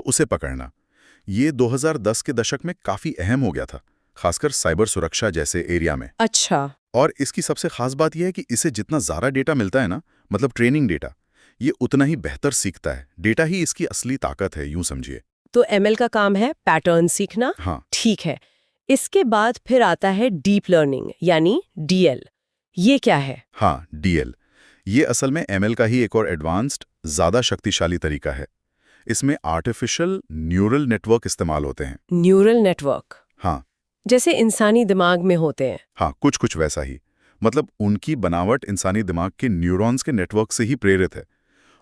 उसे पकड़ना। ये 2010 के दशक में काफी अहम हो गया था, खासकर साइबर सुरक्षा जैसे एरिया में। अच्छा। और इसकी सबसे खास बात यह है कि इसे जितना ज़्यादा डेटा मिलता है ना, मतलब ट्रेनिंग डेटा, ये उतना ही बेहतर सीखता है। डेटा ही इसकी असली ताकत है, यूं समझिए। तो एमएल का काम है पैटर्न सीखना। हाँ। ठीक है। इसके बाद फिर आता है डीप लर्निंग यानी डीएल। ये क्या है? हाँ, डीएल। ये असल में एमएल का ही एक और एडवांस्ड, ज़्यादा शक्तिशाली तरीका है। इसमें आर्टिफिशियल न्यूरल नेटवर्क इस्तेमाल होते हैं। न्यूरल नेटवर्क हाँ। जैसे इंसानी दिमाग में होते हैं। हाँ, कुछ कुछ वैसा ही। मतलब उनकी बनावट इंसानी दिमाग के न्यूरॉन्स के नेटवर्क से ही प्रेरित है।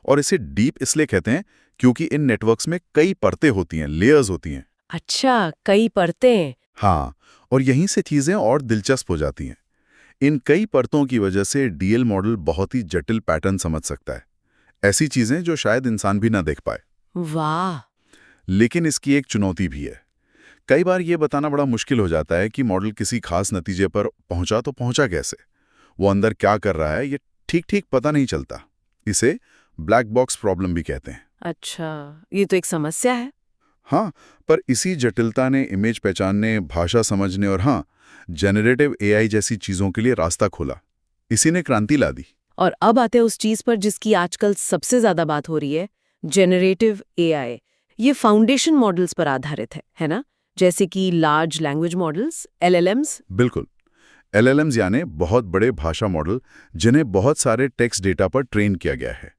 और इसे डीप इसलिए कहते हैं क्योंकि इन नेटवर्क्स में कई परतें होती हैं, लेयर्स होती हैं। अच्छा, कई परतें। हाँ, और यहीं से चीज़ें और दिलचस्प हो जाती हैं। इन कई परतों की वजह से डीएल मॉडल बहुत ही जटिल पैटर्न समझ सकता है, ऐसी चीज़ें जो शायद इंसान भी ना देख पाए। वाह। लेकिन इसकी एक चुनौती भी है। कई बार ये बताना बड़ा मुश्किल हो जाता है कि मॉडल किसी खास नतीजे पर पहुंचा तो पहुंचा कैसे। वो अंदर क्या कर रहा है, ये ठीक ठीक पता नहीं चलता। इसे ब्लैक बॉक्स प्रॉब्लम भी कहते हैं। अच्छा, ये तो एक समस्या है। हाँ, पर इसी जटिलता ने इमेज पहचानने, भाषा समझने और हाँ, जेनरेटिव एआई जैसी चीज़ों के लिए रास्ता खोला। इसी ने क्रांति ला दी। और अब आते हैं उस चीज पर जिसकी आजकल सबसे ज्यादा बात हो रही है, जेनरेटिव एआई। ये फाउंडेशन मॉडल्स पर आधारित है ना? जैसे कि लार्ज लैंग्वेज मॉडल्स, एलएलएम्स। बिल्कुल। एलएलएम्स यानी बहुत बड़े भाषा मॉडल, जिन्हें बहुत सारे टेक्स्ट डेटा पर ट्रेन किया गया है।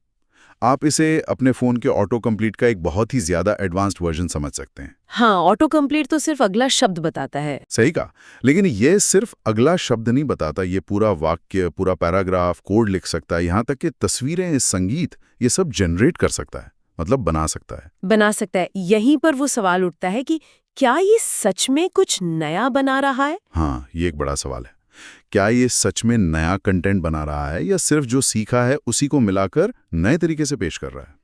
आप इसे अपने फ़ोन के ऑटो कंप्लीट का एक बहुत ही ज़्यादा एडवांस्ड वर्जन समझ सकते हैं। हाँ, ऑटो कंप्लीट तो सिर्फ अगला शब्द बताता है। सही कहा। लेकिन ये सिर्फ अगला शब्द नहीं बताता, ये पूरा वाक्य, पूरा पैराग्राफ, कोड लिख सकता है, यहाँ तक कि तस्वीरें, संगीत, ये सब जनरेट कर सकता है, मतलब बना सकता है। बना सकता है। यहीं पर वो सवाल उठता है कि क्या ये सच में कुछ नया बना रहा है? हाँ, ये एक बड़ा सवाल है। क्या ये सच में नया कंटेंट बना रहा है या सिर्फ जो सीखा है उसी को मिलाकर नए तरीके से पेश कर रहा है?